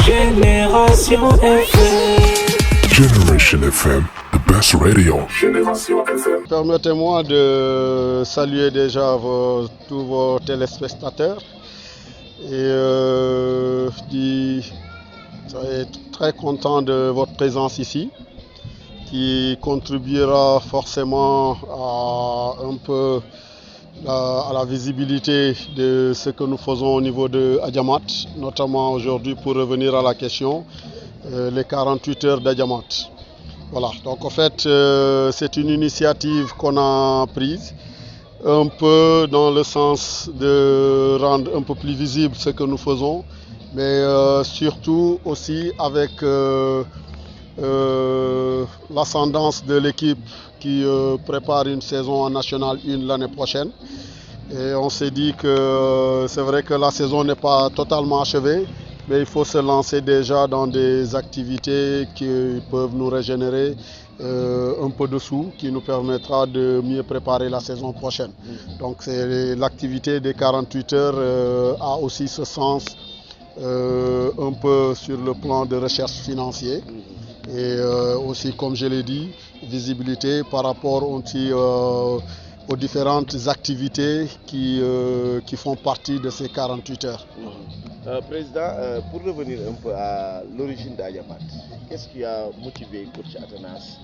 Génération FM. Generation FM, the best radio. Génération FM. Permettez-moi de saluer déjà tous vos téléspectateurs et être très content de votre présence ici, qui contribuera forcément à la visibilité de ce que nous faisons au niveau de Adiamat, notamment aujourd'hui pour revenir à la question, les 48 heures d'Adiamat. Voilà, donc en fait c'est une initiative qu'on a prise, un peu dans le sens de rendre un peu plus visible ce que nous faisons, mais surtout aussi avec l'ascendance de l'équipe qui prépare une saison en National 1 l'année prochaine. Et on s'est dit que c'est vrai que la saison n'est pas totalement achevée, mais il faut se lancer déjà dans des activités qui peuvent nous régénérer un peu de sous, qui nous permettra de mieux préparer la saison prochaine. Donc l'activité des 48 heures a aussi ce sens un peu sur le plan de recherche financière et aussi, comme je l'ai dit, visibilité par rapport aussi aux différentes activités qui font partie de ces 48 heures. Président, pour revenir un peu à l'origine d'Adiamat, qu'est-ce qui a motivé coach Athanas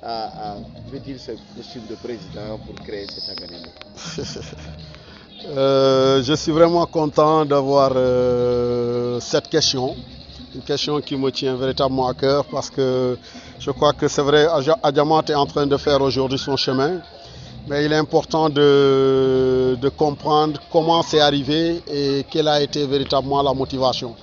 à vêtir ce costume de président pour créer cette académie? Je suis vraiment content d'avoir cette question, une question qui me tient véritablement à cœur parce que je crois que c'est vrai, Adiamat est en train de faire aujourd'hui son chemin, mais il est important de comprendre comment c'est arrivé et quelle a été véritablement la motivation.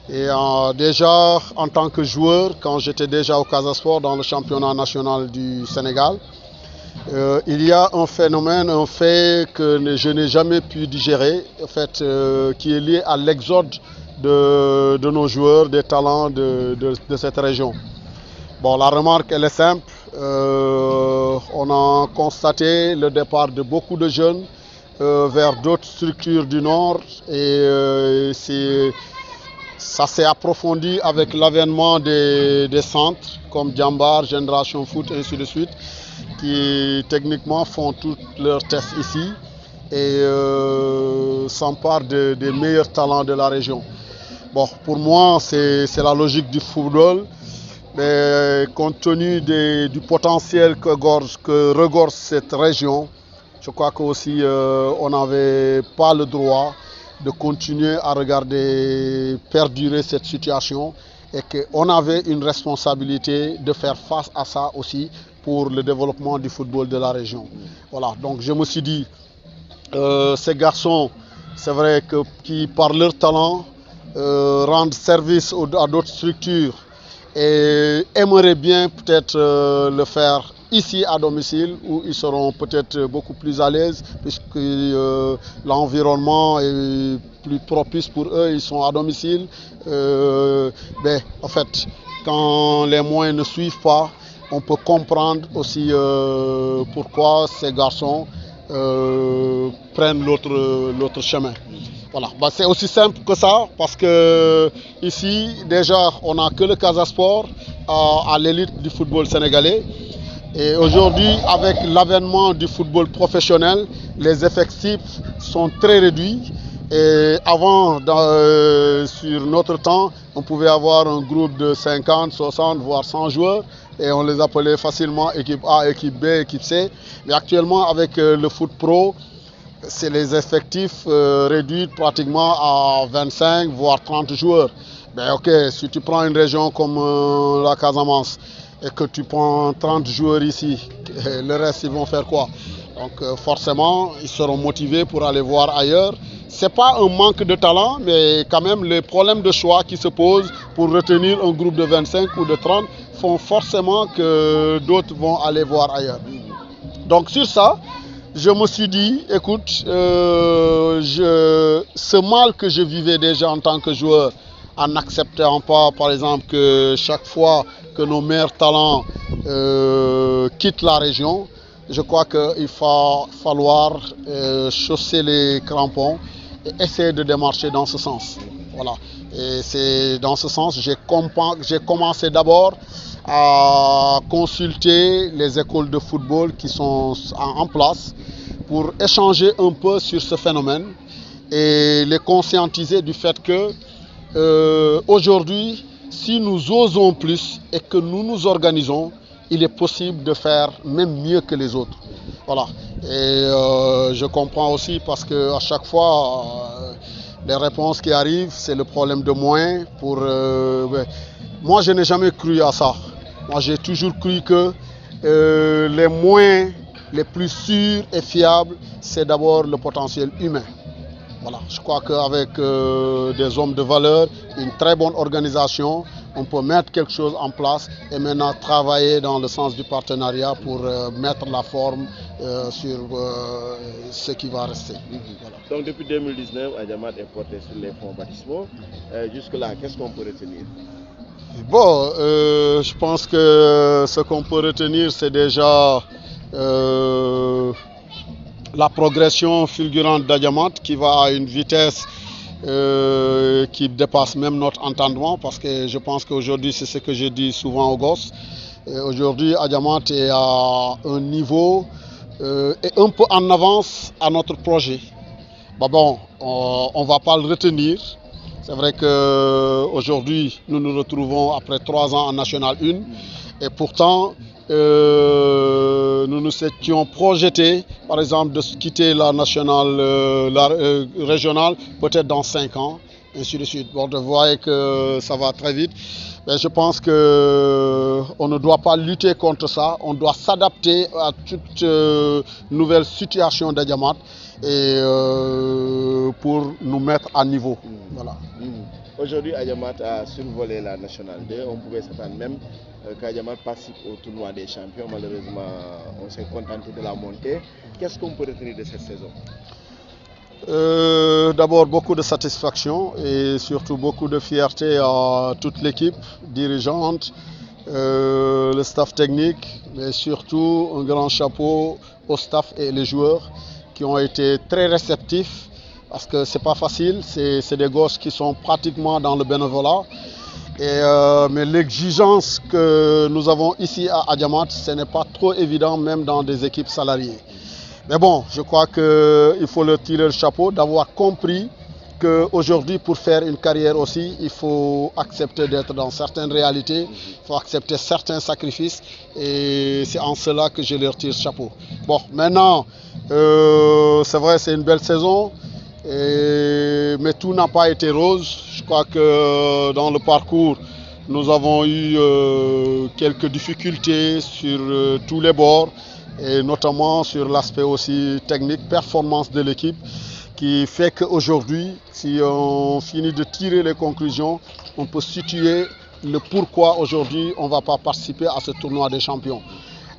Et déjà en tant que joueur, quand j'étais déjà au Casa Sport dans le championnat national du Sénégal, il y a un phénomène, un fait que je n'ai jamais pu digérer, en fait, qui est lié à l'exode de nos joueurs, des talents de cette région. Bon, la remarque elle est simple, on a constaté le départ de beaucoup de jeunes vers d'autres structures du Nord et ça s'est approfondi avec l'avènement des centres comme Djambar, Génération Foot et ainsi de suite, qui techniquement font tous leurs tests ici et s'emparent des meilleurs talents de la région. Bon, pour moi, c'est la logique du football, mais compte tenu du potentiel que regorge cette région, je crois qu'aussi on n'avait pas le droit de continuer à regarder perdurer cette situation et qu'on avait une responsabilité de faire face à ça aussi pour le développement du football de la région. Voilà, donc je me suis dit, ces garçons, c'est vrai qui par leur talent rendent service à d'autres structures et aimeraient bien peut-être le faire ici à domicile où ils seront peut-être beaucoup plus à l'aise puisque l'environnement est plus propice pour eux, ils sont à domicile. Mais en fait, quand les moyens ne suivent pas, on peut comprendre aussi pourquoi ces garçons prennent l'autre chemin. Voilà, c'est aussi simple que ça parce que ici déjà on n'a que le Casa Sport à l'élite du football sénégalais. Et aujourd'hui, avec l'avènement du football professionnel, les effectifs sont très réduits. Et avant, sur notre temps, on pouvait avoir un groupe de 50, 60, voire 100 joueurs. Et on les appelait facilement équipe A, équipe B, équipe C. Mais actuellement, avec le foot pro, c'est les effectifs réduits pratiquement à 25, voire 30 joueurs. Mais ok, si tu prends une région comme la Casamance, et que tu prends 30 joueurs ici, le reste ils vont faire quoi? Donc forcément ils seront motivés pour aller voir ailleurs. Ce n'est pas un manque de talent, mais quand même les problèmes de choix qui se posent pour retenir un groupe de 25 ou de 30 font forcément que d'autres vont aller voir ailleurs. Donc sur ça, je me suis dit, écoute, ce mal que je vivais déjà en tant que joueur, en n'acceptant pas, par exemple, que chaque fois que nos meilleurs talents quittent la région, je crois qu'il va falloir chausser les crampons et essayer de démarcher dans ce sens. Voilà. Et c'est dans ce sens que j'ai commencé d'abord à consulter les écoles de football qui sont en place pour échanger un peu sur ce phénomène et les conscientiser du fait que aujourd'hui, si nous osons plus et que nous nous organisons, il est possible de faire même mieux que les autres. Voilà. Et je comprends aussi parce que à chaque fois, les réponses qui arrivent, c'est le problème de moyens. Moi, je n'ai jamais cru à ça. Moi, j'ai toujours cru que les moyens les plus sûrs et fiables, c'est d'abord le potentiel humain. Voilà. Je crois qu'avec des hommes de valeur, une très bonne organisation, on peut mettre quelque chose en place et maintenant travailler dans le sens du partenariat pour mettre la forme sur ce qui va rester. Voilà. Donc depuis 2019, Adiamat est porté sur les fonds baptismaux. Jusque-là, qu'est-ce qu'on peut retenir? Bon, je pense que ce qu'on peut retenir, c'est déjà la progression fulgurante d'Adiamat qui va à une vitesse qui dépasse même notre entendement, parce que je pense qu'aujourd'hui, c'est ce que je dis souvent aux gosses, aujourd'hui Adiamat est à un niveau et un peu en avance à notre projet. Bon, on ne va pas le retenir. C'est vrai qu'aujourd'hui, nous nous retrouvons après 3 ans en National 1 et pourtant, nous nous étions projetés, par exemple, de quitter la nationale, régionale, peut-être dans 5 ans, ainsi de suite. Bon, vous voyez que ça va très vite. Mais je pense qu'on ne doit pas lutter contre ça. On doit s'adapter à toute nouvelle situation d'Adiamat et pour nous mettre à niveau. Voilà. Aujourd'hui, Adiamat a survolé la Nationale 2. On pouvait s'attendre même qu'Adiamat participe au tournoi des champions. Malheureusement, on s'est contenté de la montée. Qu'est-ce qu'on peut retenir de cette saison? D'abord, beaucoup de satisfaction et surtout beaucoup de fierté à toute l'équipe dirigeante, le staff technique, mais surtout un grand chapeau au staff et les joueurs qui ont été très réceptifs. Parce que c'est pas facile, c'est des gosses qui sont pratiquement dans le bénévolat. Mais l'exigence que nous avons ici à Adiamat, ce n'est pas trop évident même dans des équipes salariées. Mais bon, je crois qu'il faut leur tirer le chapeau d'avoir compris qu'aujourd'hui, pour faire une carrière aussi, il faut accepter d'être dans certaines réalités, il faut accepter certains sacrifices et c'est en cela que je leur tire le chapeau. Bon, maintenant, c'est vrai, c'est une belle saison. Mais tout n'a pas été rose. Je crois que dans le parcours, nous avons eu quelques difficultés sur tous les bords et notamment sur l'aspect aussi technique, performance de l'équipe, qui fait qu'aujourd'hui, si on finit de tirer les conclusions, on peut situer le pourquoi aujourd'hui on ne va pas participer à ce tournoi des champions.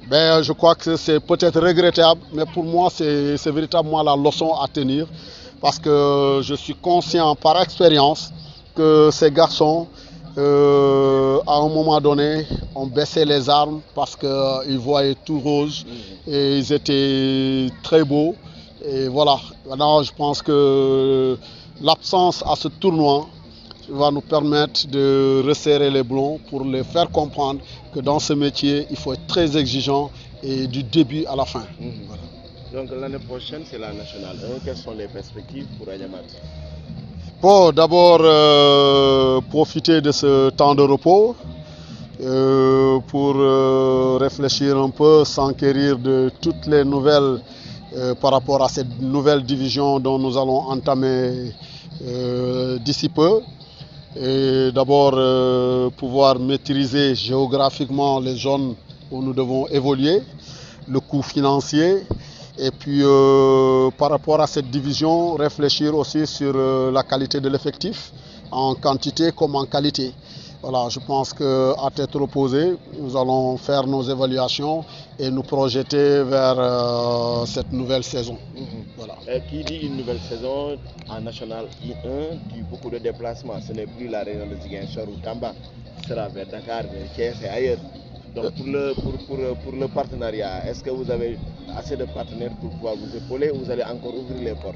Ben, je crois que c'est peut-être regrettable, mais pour moi c'est véritablement la leçon à tenir. Parce que je suis conscient par expérience que ces garçons, à un moment donné, ont baissé les armes parce qu'ils voyaient tout rose et ils étaient très beaux. Et voilà, maintenant je pense que l'absence à ce tournoi va nous permettre de resserrer les blonds pour les faire comprendre que dans ce métier, il faut être très exigeant et du début à la fin. Voilà. Donc l'année prochaine, c'est la Nationale 1. Quelles sont les perspectives pour Adiamat? Bon, d'abord, profiter de ce temps de repos pour réfléchir un peu, s'enquérir de toutes les nouvelles par rapport à cette nouvelle division dont nous allons entamer d'ici peu. Et d'abord, pouvoir maîtriser géographiquement les zones où nous devons évoluer, le coût financier. Et puis, par rapport à cette division, réfléchir aussi sur la qualité de l'effectif, en quantité comme en qualité. Voilà, je pense qu'à tête reposée, nous allons faire nos évaluations et nous projeter vers cette nouvelle saison. Voilà. Qui dit une nouvelle saison en National 1 dit beaucoup de déplacements. Ce n'est plus la région de Ziguinchor ou Tamba, ce sera vers Dakar, vers Thiès et ailleurs. Donc pour le partenariat, est-ce que vous avez assez de partenaires pour pouvoir vous épauler ou vous allez encore ouvrir les portes?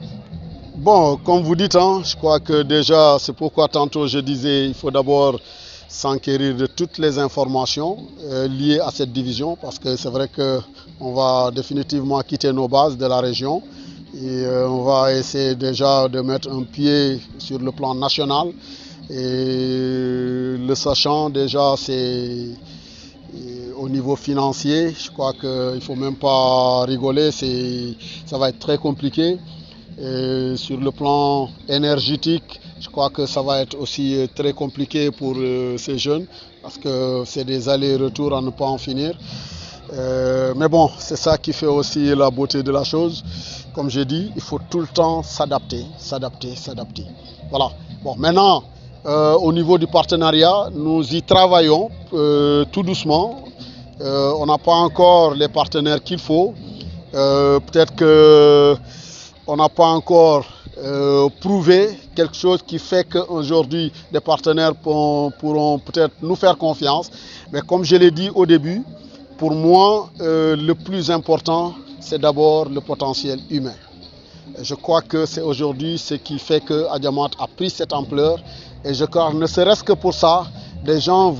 Bon, comme vous dites, hein, je crois que déjà, c'est pourquoi tantôt je disais il faut d'abord s'enquérir de toutes les informations liées à cette division, parce que c'est vrai qu'on va définitivement quitter nos bases de la région et on va essayer déjà de mettre un pied sur le plan national. Et le sachant déjà, c'est au niveau financier, je crois qu'il ne faut même pas rigoler, ça va être très compliqué. Et sur le plan énergétique, je crois que ça va être aussi très compliqué pour ces jeunes parce que c'est des allers-retours à ne pas en finir. Mais bon, c'est ça qui fait aussi la beauté de la chose. Comme j'ai dit, il faut tout le temps s'adapter. Voilà. Bon, maintenant, au niveau du partenariat, nous y travaillons tout doucement. On n'a pas encore les partenaires qu'il faut. Peut-être que on n'a pas encore prouvé quelque chose qui fait qu'aujourd'hui des partenaires pourront peut-être nous faire confiance. Mais comme je l'ai dit au début, pour moi, le plus important, c'est d'abord le potentiel humain. Et je crois que c'est aujourd'hui ce qui fait que Adiamat a pris cette ampleur. Et je crois, ne serait-ce que pour ça, les gens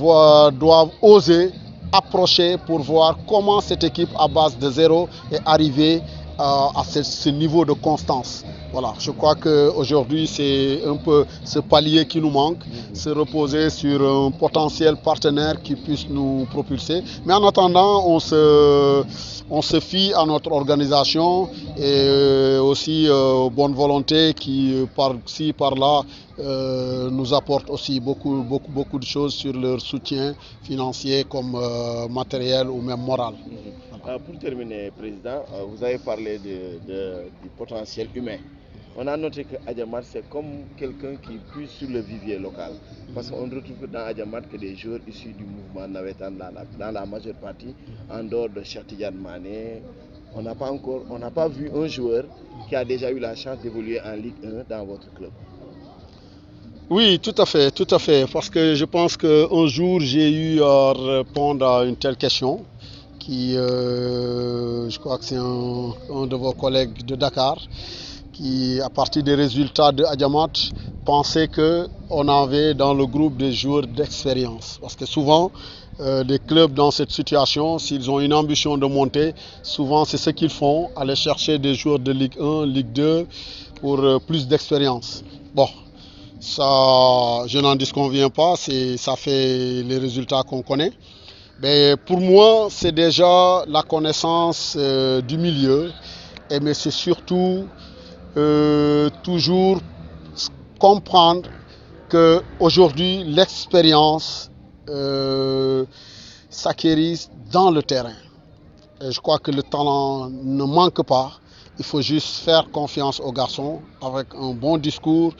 doivent oser approcher pour voir comment cette équipe à base de zéro est arrivée à ce niveau de constance. Voilà, je crois qu'aujourd'hui c'est un peu ce palier qui nous manque, se reposer sur un potentiel partenaire qui puisse nous propulser. Mais en attendant, on se fie à notre organisation et aussi aux bonnes volontés qui par-ci, par-là nous apportent aussi beaucoup de choses sur leur soutien financier comme matériel ou même moral. Pour terminer, Président, vous avez parlé du potentiel humain. On a noté que Adiamat, c'est comme quelqu'un qui puise sur le vivier local. Parce qu'on ne retrouve dans Adiamat que des joueurs issus du mouvement Navetan dans la majeure partie, en dehors de Cheikh Tidiane Mané. On n'a pas vu un joueur qui a déjà eu la chance d'évoluer en Ligue 1 dans votre club. Oui, tout à fait. Parce que je pense qu'un jour, j'ai eu à répondre à une telle question. Je crois que c'est un de vos collègues de Dakar qui, à partir des résultats de Adiamat, pensait qu'on avait dans le groupe des joueurs d'expérience. Parce que souvent, les clubs dans cette situation, s'ils ont une ambition de monter, souvent c'est ce qu'ils font, aller chercher des joueurs de Ligue 1, Ligue 2 pour plus d'expérience. Bon, ça, je n'en disconviens pas, ça fait les résultats qu'on connaît. Mais pour moi, c'est déjà la connaissance du milieu, mais c'est surtout toujours comprendre qu'aujourd'hui, l'expérience s'acquérit dans le terrain. Et je crois que le talent ne manque pas. Il faut juste faire confiance aux garçons avec un bon discours,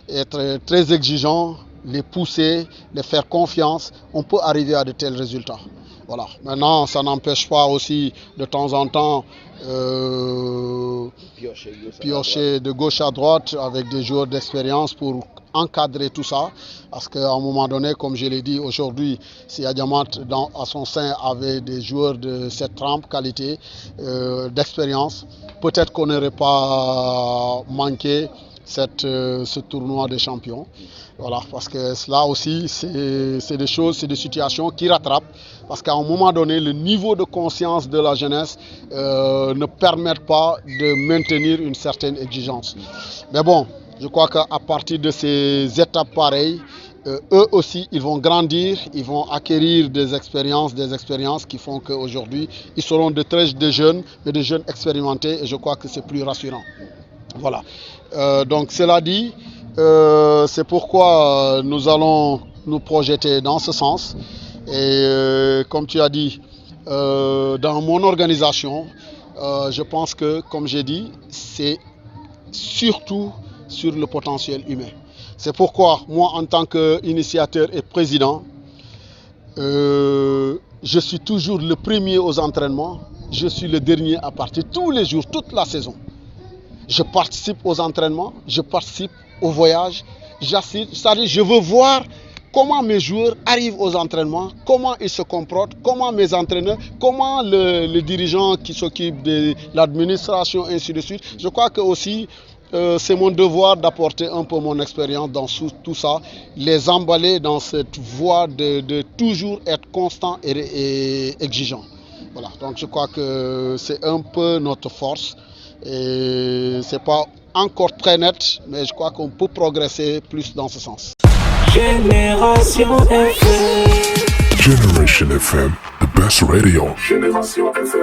être très exigeant, les pousser, les faire confiance. On peut arriver à de tels résultats. Voilà. Maintenant, ça n'empêche pas aussi de temps en temps piocher de gauche à droite avec des joueurs d'expérience pour encadrer tout ça. Parce qu'à un moment donné, comme je l'ai dit aujourd'hui, si Adiamat à son sein avait des joueurs de cette trempe, qualité, d'expérience, peut-être qu'on n'aurait pas manqué ce tournoi des champions. Voilà, parce que là aussi, c'est des choses, c'est des situations qui rattrapent. Parce qu'à un moment donné, le niveau de conscience de la jeunesse ne permet pas de maintenir une certaine exigence. Mais bon, je crois qu'à partir de ces étapes pareilles, eux aussi, ils vont grandir, ils vont acquérir des expériences qui font qu'aujourd'hui, ils seront de jeunes, mais des jeunes expérimentés, et je crois que c'est plus rassurant. Voilà. Donc cela dit, c'est pourquoi nous allons nous projeter dans ce sens. Et comme tu as dit, dans mon organisation, je pense que, comme j'ai dit, c'est surtout sur le potentiel humain. C'est pourquoi, moi, en tant qu'initiateur et président, je suis toujours le premier aux entraînements, je suis le dernier à partir tous les jours, toute la saison. Je participe aux entraînements, je participe aux voyages, j'assiste, c'est-à-dire je veux voir comment mes joueurs arrivent aux entraînements, comment ils se comportent, comment mes entraîneurs, comment les dirigeants qui s'occupent de l'administration, ainsi de suite. Je crois que aussi c'est mon devoir d'apporter un peu mon expérience dans tout ça, les emballer dans cette voie de toujours être constant et exigeant. Voilà, donc je crois que c'est un peu notre force et c'est pas encore très net, mais je crois qu'on peut progresser plus dans ce sens. Génération FM. Generation FM, the best radio. Génération FM.